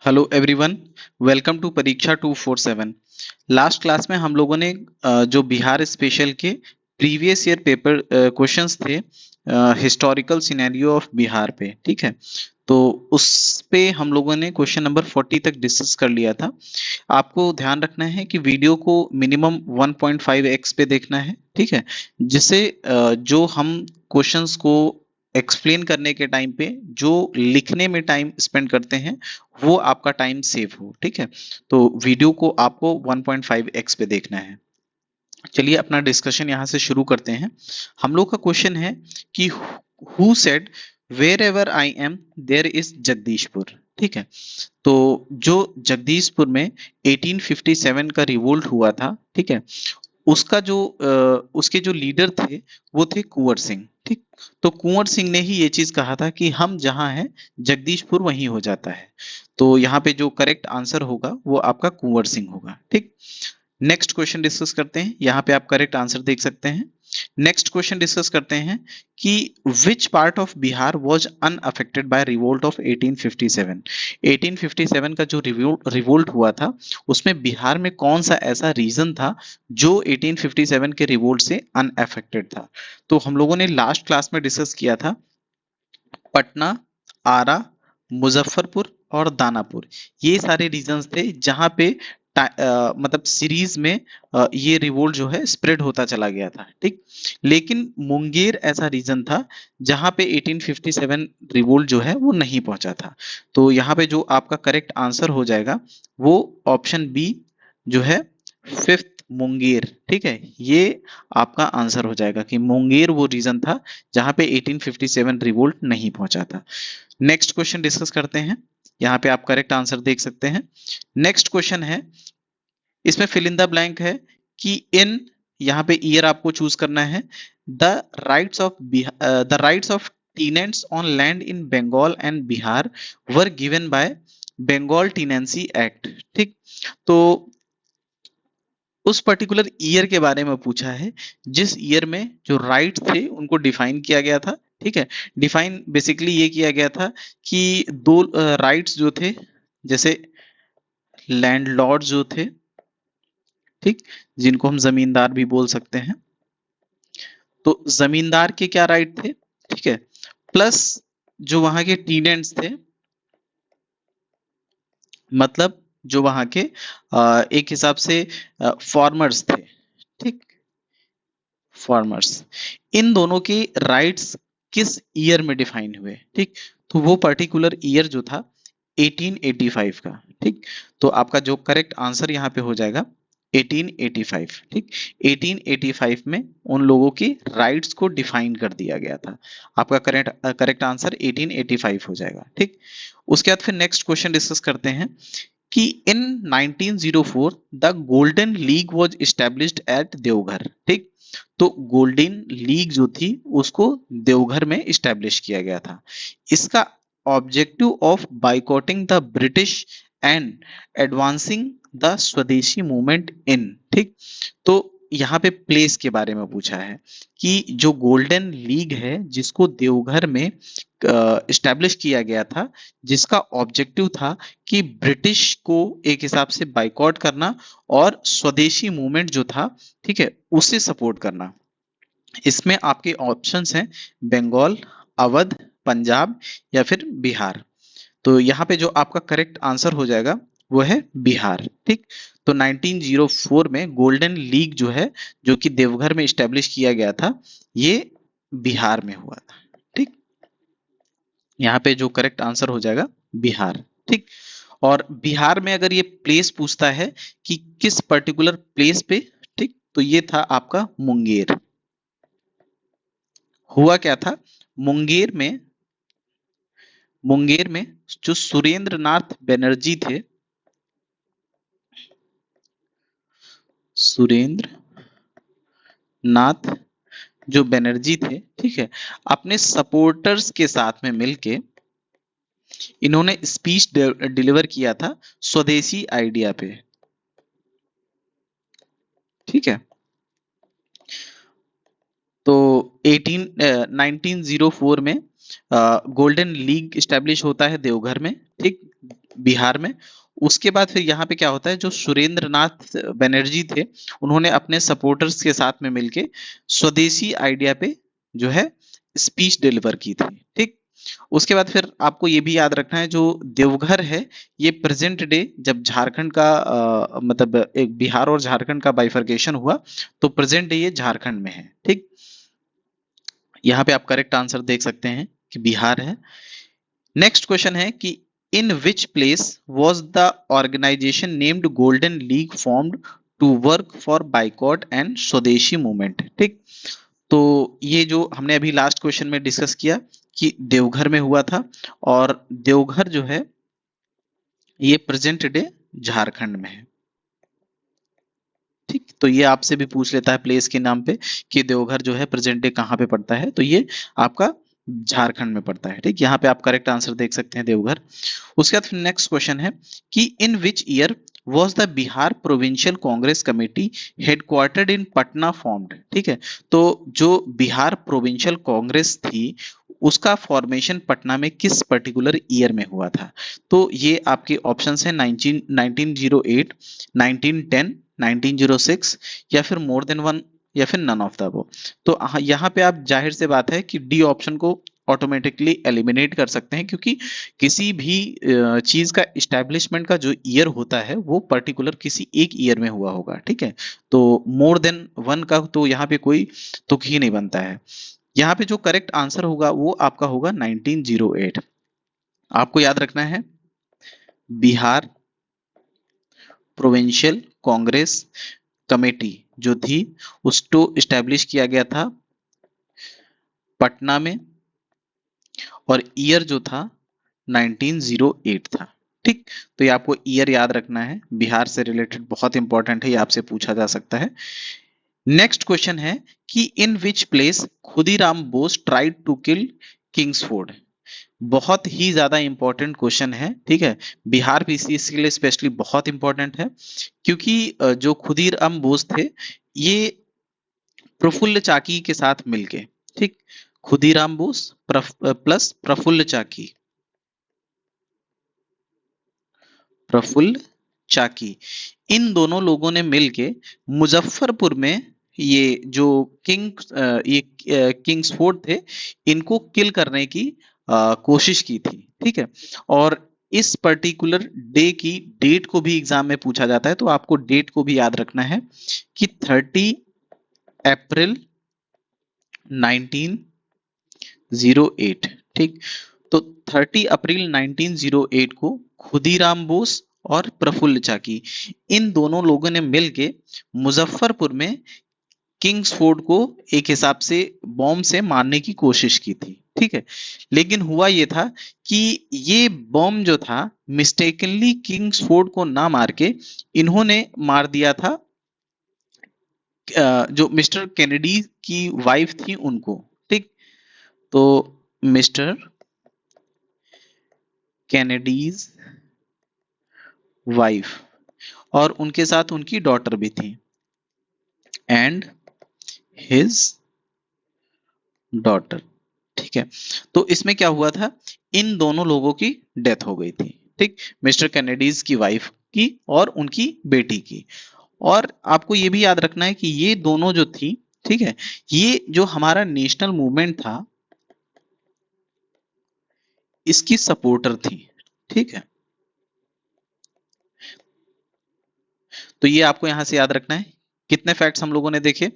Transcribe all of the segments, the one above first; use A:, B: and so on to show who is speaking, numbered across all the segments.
A: Hello everyone, welcome to परीक्षा 247। Last class में हम लोगों ने जो बिहार स्पेशल के प्रीवियस ईयर पेपर क्वेश्चंस थे हिस्टोरिकल सिनेरियो ऑफ बिहार पे, ठीक है। तो उस पे हम लोगों ने क्वेश्चन नंबर 40 तक डिस्कस कर लिया था। आपको ध्यान रखना है कि वीडियो को मिनिमम 1.5x पे देखना है, ठीक है, जिससे जो हम क्वेश्चंस को एक्सप्लेन करने के टाइम पे जो लिखने में टाइम स्पेंड करते हैं वो आपका टाइम सेव हो, ठीक है। तो वीडियो को आपको 1.5x पे देखना है। चलिए अपना डिस्कशन यहाँ से शुरू करते हैं। हम लोग का क्वेश्चन है कि who said wherever I am there is Jagdishpur, ठीक है। तो जो जगदीशपुर में 1857 का रिवोल्ट हुआ था, ठीक है, उसका जो उसके जो लीडर थे वो थे कुंवर सिंह, ठीक। तो कुंवर सिंह ने ही ये चीज कहा था कि हम जहां हैं जगदीशपुर वहीं हो जाता है। तो यहाँ पे जो करेक्ट आंसर होगा वो आपका कुंवर सिंह होगा, ठीक। नेक्स्ट क्वेश्चन डिस्कस करते हैं, यहाँ पे आप करेक्ट आंसर देख सकते हैं। नेक्स्ट क्वेश्चन डिस्कस करते हैं कि which part of Bihar was unaffected bye revolt of 1857। 1857 का जो रिवोल्ट हुआ था उसमें बिहार में कौन सा ऐसा रीजन था जो 1857 के रिवोल्ट से अनअफेक्टेड था। तो हम लोगों ने लास्ट क्लास में डिस्कस किया था पटना, आरा, मुजफ्फरपुर और दानापुर, ये सारे रीजन्स थे जहां पे मतलब सीरीज में ये रिवोल्ट जो है स्प्रेड होता चला गया था, ठीक। लेकिन मुंगेर ऐसा रीजन था जहां पे 1857 रिवोल्ट जो है वो नहीं पहुंचा था। तो यहाँ पे जो आपका करेक्ट आंसर हो जाएगा वो ऑप्शन बी जो है फिफ्थ मुंगेर, ठीक है, ये आपका आंसर हो जाएगा कि मुंगेर वो रीजन था जहां पे 1857 रिवोल्ट नहीं पहुंचा था। नेक्स्ट क्वेश्चन डिस्कस करते हैं, यहाँ पे आप करेक्ट आंसर देख सकते हैं। नेक्स्ट क्वेश्चन है, इसमें फिल इन द ब्लैंक है कि इन, यहाँ पे ईयर आपको चूज करना है। The rights of tenants on land in Bengal and Bihar were given by Bengal tenancy act, ठीक। तो उस पर्टिकुलर ईयर के बारे में पूछा है जिस ईयर में जो राइट थे उनको डिफाइन किया गया था, ठीक है। डिफाइन बेसिकली ये किया गया था कि दो राइट्स जो थे, जैसे लैंडलॉर्ड जो थे, ठीक, जिनको हम जमींदार भी बोल सकते हैं, तो जमींदार के क्या राइट थे, ठीक है, प्लस जो वहां के टीनेंट्स थे, मतलब जो वहां के एक हिसाब से फार्मर्स थे, ठीक, फार्मर्स, इन दोनों के राइट्स किस ईयर में डिफाइन हुए, ठीक। तो वो पर्टिकुलर ईयर जो था 1885 का, ठीक। तो आपका जो करेक्ट आंसर यहाँ पे हो जाएगा 1885, ठीक। 1885 में उन लोगों की राइट्स को डिफाइन कर दिया गया था। आपका करेक्ट आंसर 1885 हो जाएगा, ठीक। उसके बाद फिर नेक्स्ट क्वेश्चन डिस्कस करते हैं कि in 1904 the golden league was established at Deoghar, ठीक। तो गोल्डन लीग जो थी उसको देवघर में इस्टेब्लिश किया गया था। इसका objective of boycotting the British and advancing the swadeshi movement in, ठीक। तो यहाँ पे प्लेस के बारे में पूछा है कि जो गोल्डन लीग है जिसको देवघर में इस्टेब्लिश किया गया था, जिसका ऑब्जेक्टिव था कि ब्रिटिश को एक हिसाब से बाइकॉट करना और स्वदेशी मूवमेंट जो था, ठीक है, उसे सपोर्ट करना। इसमें आपके ऑप्शंस हैं बंगाल, अवध, पंजाब या फिर बिहार। तो यहाँ पे जो आपका करेक्ट आंसर हो जाएगा वो है बिहार, ठीक। तो 1904 में गोल्डन लीग जो है जो कि देवघर में स्टैब्लिश किया गया था, ये बिहार में हुआ था, ठीक। यहाँ पे जो करेक्ट आंसर हो जाएगा बिहार, ठीक। और बिहार में अगर ये प्लेस पूछता है कि किस पर्टिकुलर प्लेस पे, ठीक, तो ये था आपका मुंगेर। हुआ क्या था मुंगेर में जो सुरेंद्र नाथ बनर्जी थे, सुरेंद्र नाथ जो बनर्जी थे, ठीक है, अपने सपोर्टर्स के साथ में मिलके इन्होंने स्पीच डिलीवर किया था स्वदेशी आइडिया पे, ठीक है। तो 1904 में गोल्डन लीग स्टैब्लिश होता है देवघर में, ठीक। बिहार में। उसके बाद फिर यहाँ पे क्या होता है, जो सुरेंद्र नाथ बनर्जी थे, उन्होंने अपने सपोर्टर्स के साथ में मिलके स्वदेशी आइडिया पे जो है स्पीच डिलीवर की थी। ठीक, उसके बाद फिर आपको ये भी याद रखना है, जो देवघर है ये प्रेजेंट डे जब झारखंड का मतलब एक बिहार और झारखंड का बाइफर्केशन हुआ, तो प्रेजेंट डे ये झारखंड में है। ठीक, यहाँ पे आप करेक्ट आंसर देख सकते हैं कि बिहार है। नेक्स्ट क्वेश्चन है कि in which place was the organisation named Golden League formed to work for boycott and swadeshi movement. ठीक, तो ये जो हमने अभी लास्ट क्वेश्चन में डिस्कस किया कि देवघर में हुआ था, और देवघर जो है ये प्रेजेंट डे झारखंड में है। ठीक, तो ये आपसे भी पूछ लेता है प्लेस के नाम पे कि देवघर जो है प्रेजेंट डे कहाँ पे पड़ता है, तो ये आपका झारखंड में पड़ता है। ठीक, यहाँ पे आप करेक्ट आंसर देख सकते हैं देवघर। उसके बाद नेक्स्ट क्वेश्चन है कि in which year was the Bihar Provincial Congress Committee headquartered in Patna formed. ठीक है, तो जो बिहार प्रोविंशियल कांग्रेस थी उसका फॉर्मेशन पटना में किस पर्टिकुलर ईयर में हुआ था। तो ये आपके ऑप्शंस हैं 1908, 1910, 1906 या फिर मोर देन वन या फिर नन ऑफ द अबव। तो यहाँ पे आप जाहिर से बात है कि डी ऑप्शन को ऑटोमेटिकली एलिमिनेट कर सकते हैं, क्योंकि किसी भी चीज का इस्टेब्लिशमेंट का जो ईयर होता है वो पर्टिकुलर किसी एक ईयर में हुआ होगा। ठीक है, तो मोर देन वन का तो यहाँ पे कोई तुक ही नहीं बनता है। यहाँ पे जो करेक्ट आंसर होगा वो आपका होगा 1908। आपको याद रखना है बिहार प्रोविंशियल कांग्रेस कमेटी जो थी उसको इस्टेब्लिश किया गया था पटना में, और ईयर जो था 1908 था। ठीक, तो ये आपको ईयर याद रखना है, बिहार से रिलेटेड बहुत इंपॉर्टेंट है, ये आपसे पूछा जा सकता है। नेक्स्ट क्वेश्चन है कि in which place Khudiram Bose tried to kill Kingsford. बहुत ही ज्यादा इंपॉर्टेंट क्वेश्चन है। ठीक है, बिहार पीसीएस के लिए स्पेशली बहुत इंपॉर्टेंट है, क्योंकि जो खुदीराम बोस थे ये प्रफुल्ल चाकी के साथ मिलके, ठीक, खुदीराम बोस प्लस प्रफुल्ल चाकी, प्रफुल्ल चाकी, इन दोनों लोगों ने मिलके मुजफ्फरपुर में ये जो किंग्सफोर्ड थे इनको किल करने की कोशिश की थी। ठीक है, और इस पर्टिकुलर डे की डेट को भी एग्जाम में पूछा जाता है, तो आपको डेट को भी याद रखना है कि 30 अप्रैल 1908। ठीक, तो 30 अप्रैल 1908 को खुदीराम बोस और प्रफुल्ल चाकी इन दोनों लोगों ने मिलके मुजफ्फरपुर में किंग्सफोर्ड को एक हिसाब से बॉम्ब से मारने की कोशिश की थी। ठीक है, लेकिन हुआ ये था कि ये बॉम्ब जो था मिस्टेकनली किंग्सफोर्ड को ना मार के इन्होंने मार दिया था जो मिस्टर केनेडी की वाइफ थी उनको। ठीक, तो मिस्टर केनेडीज वाइफ और उनके साथ उनकी डॉटर भी थी, एंड हिज डॉटर। ठीक है, तो इसमें क्या हुआ था, इन दोनों लोगों की डेथ हो गई थी। ठीक, मिस्टर केनेडीज की वाइफ की और उनकी बेटी की। और आपको ये भी याद रखना है कि ये दोनों जो थी, ठीक है, ये जो हमारा नेशनल मूवमेंट था इसकी सपोर्टर थी। ठीक है, तो ये आपको यहां से याद रखना है। कितने फैक्ट्स हम लोगों ने देखे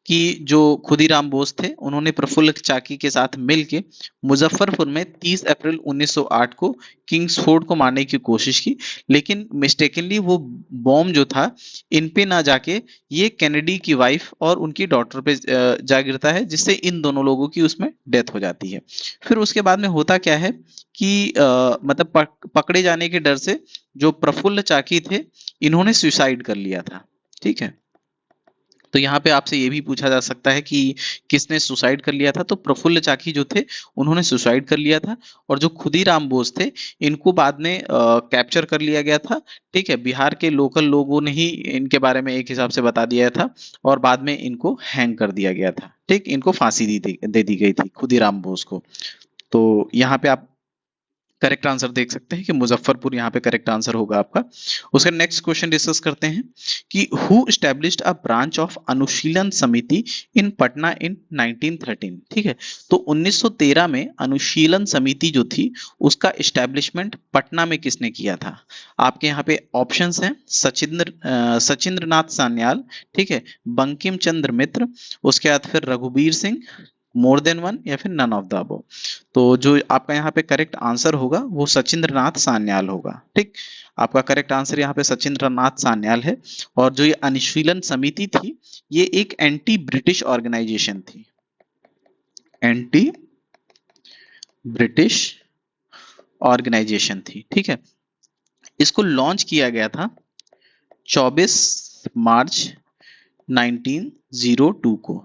A: कि जो खुदीराम बोस थे उन्होंने प्रफुल्ल चाकी के साथ मिलके मुजफ्फरपुर में 30 अप्रैल 1908 को किंग्सफोर्ड को मारने की कोशिश की, लेकिन मिस्टेकनली वो बॉम्ब जो था इन पे ना जाके ये कैनेडी की वाइफ और उनकी डॉटर पे जा गिरता है, जिससे इन दोनों लोगों की उसमें डेथ हो जाती है। फिर उसके बाद में होता क्या है कि मतलब पकड़े जाने के डर से जो प्रफुल्ल चाकी थे इन्होंने सुसाइड कर लिया था। ठीक है, तो यहाँ पे आपसे ये भी पूछा जा सकता है कि किसने सुसाइड कर लिया था, तो प्रफुल्ल चाकी जो थे उन्होंने सुसाइड कर लिया था, और जो खुदीराम बोस थे इनको बाद में कैप्चर कर लिया गया था। ठीक है, बिहार के लोकल लोगों ने ही इनके बारे में एक हिसाब से बता दिया था और बाद में इनको हैंग कर दिया गया था। ठीक, इनको फांसी दे दी गई थी खुदीराम बोस को। तो यहाँ पे आप करेक्ट आंसर देख सकते हैं कि मुजफ्फरपुर यहाँ पे करेक्ट आंसर होगा आपका। उसका नेक्स्ट क्वेश्चन डिस्कस करते हैं कि who established a branch of Anushilan Samiti इन पटना इन 1913। ठीक है, तो 1913 में अनुशीलन समिति जो थी उसका एस्टैब्लिशमेंट पटना में किसने किया था? आपके यहाँ पे ऑप्शंस हैं सचिंद्र नाथ सान्याल, ठीक है, बंकिम चंद्र मित्र, उसके बाद फिर Raghubir Singh, more than one, या फिर नन ऑफ द अबव। तो जो आपका यहाँ पे करेक्ट आंसर होगा वो सचिंद्र नाथ सान्याल होगा। ठीक, आपका करेक्ट आंसर यहाँ पे सचिंद्र नाथ सान्याल है। और जो ये अनुशीलन समिति थी ये एक एंटी ब्रिटिश ऑर्गेनाइजेशन थी, एंटी ब्रिटिश ऑर्गेनाइजेशन थी। ठीक है, इसको लॉन्च किया गया था 24 मार्च 1902 को।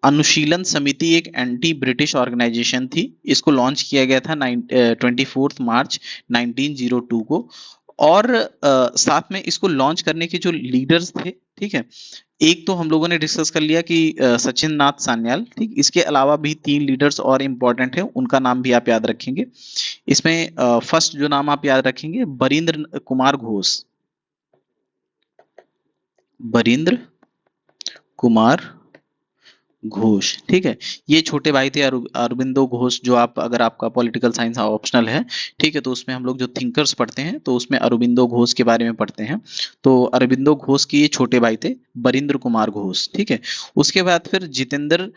A: अनुशीलन समिति एक एंटी ब्रिटिश ऑर्गेनाइजेशन थी, इसको लॉन्च किया गया था 24 मार्च 1902 को। और साथ में इसको लॉन्च करने के जो लीडर्स थे, ठीक है, एक तो हम लोगों ने डिस्कस कर लिया कि सचिन नाथ सान्याल, ठीक, इसके अलावा भी 3 लीडर्स और इंपॉर्टेंट है, उनका नाम भी आप याद रखेंगे। इसमें फर्स्ट जो नाम आप याद रखेंगे बरिंद्र कुमार घोष, बरिंद्र कुमार घोष। ठीक है, ये छोटे भाई थे अरबिंदो घोष, जो आप अगर आपका पॉलिटिकल साइंस ऑप्शनल है, ठीक है, तो उसमें हम लोग जो थिंकर्स पढ़ते हैं तो उसमें अरबिंदो घोष के बारे में पढ़ते हैं। तो अरबिंदो घोष के ये छोटे भाई थे बरिंद्र कुमार घोष। ठीक है, उसके बाद फिर जितेंद्र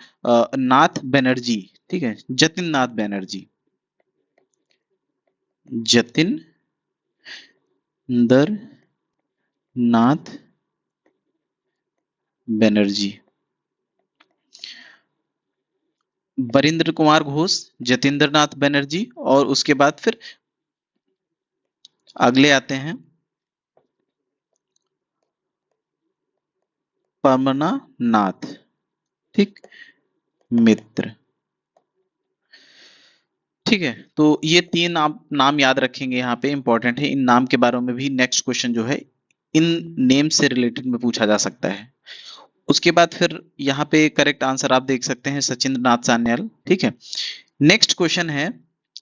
A: नाथ बनर्जी, ठीक है, जतिन नाथ बनर्जी, जतिंदर नाथ बनर्जी, बरिंद्र कुमार घोष, जतेंद्र नाथ बनर्जी, और उसके बाद फिर अगले आते हैं परमनानाथ, ठीक, मित्र। ठीक है, तो ये 3 आप नाम याद रखेंगे, यहाँ पे इंपॉर्टेंट है। इन नाम के बारे में भी नेक्स्ट क्वेश्चन जो है इन नेम से रिलेटेड में पूछा जा सकता है। उसके बाद फिर यहाँ पे करेक्ट आंसर आप देख सकते हैं सचिंद्र नाथ सान्याल। ठीक है, नेक्स्ट क्वेश्चन है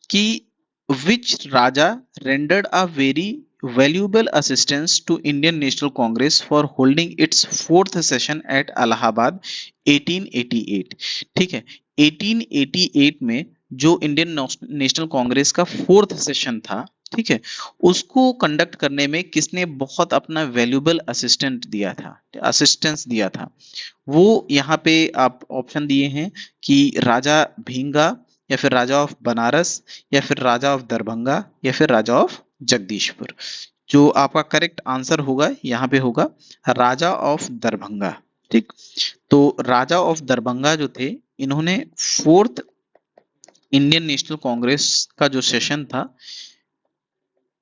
A: कि which raja rendered a very valuable assistance to Indian National Congress for holding its 4th session at Allahabad 1888। ठीक है, 1888 में जो इंडियन नेशनल कांग्रेस का 4th सेशन था, ठीक है, उसको कंडक्ट करने में किसने बहुत अपना वैल्यूएबल असिस्टेंस दिया था? वो यहाँ पे आप ऑप्शन दिए हैं कि राजा भींगा, या फिर राजा ऑफ बनारस, या फिर राजा ऑफ दरभंगा, या फिर राजा ऑफ जगदीशपुर। जो आपका करेक्ट आंसर होगा यहाँ पे होगा राजा ऑफ दरभंगा। ठीक, तो राजा ऑफ दरभंगा जो थे, इन्होंने 4th इंडियन नेशनल कांग्रेस का जो सेशन था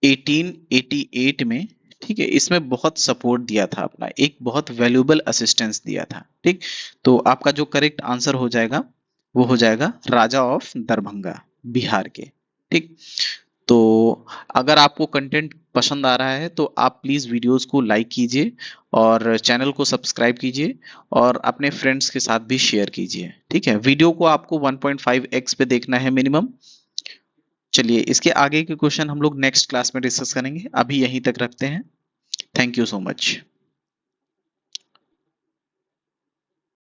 A: 1888 में, ठीक है, इसमें बहुत सपोर्ट दिया था, अपना एक बहुत वैल्यूएबल असिस्टेंस दिया था। ठीक, तो आपका जो करेक्ट आंसर हो जाएगा वो हो जाएगा राजा ऑफ दरभंगा, बिहार के। ठीक, तो अगर आपको कंटेंट पसंद आ रहा है तो आप प्लीज वीडियोस को लाइक कीजिए और चैनल को सब्सक्राइब कीजिए और अपने फ्रेंड्स के साथ भी शेयर कीजिए। ठीक है, वीडियो को आपको 1.5x पे देखना है मिनिमम। चलिए, इसके आगे के क्वेश्चन हम लोग नेक्स्ट क्लास में डिस्कस करेंगे, अभी यहीं तक रखते हैं। Thank you so much.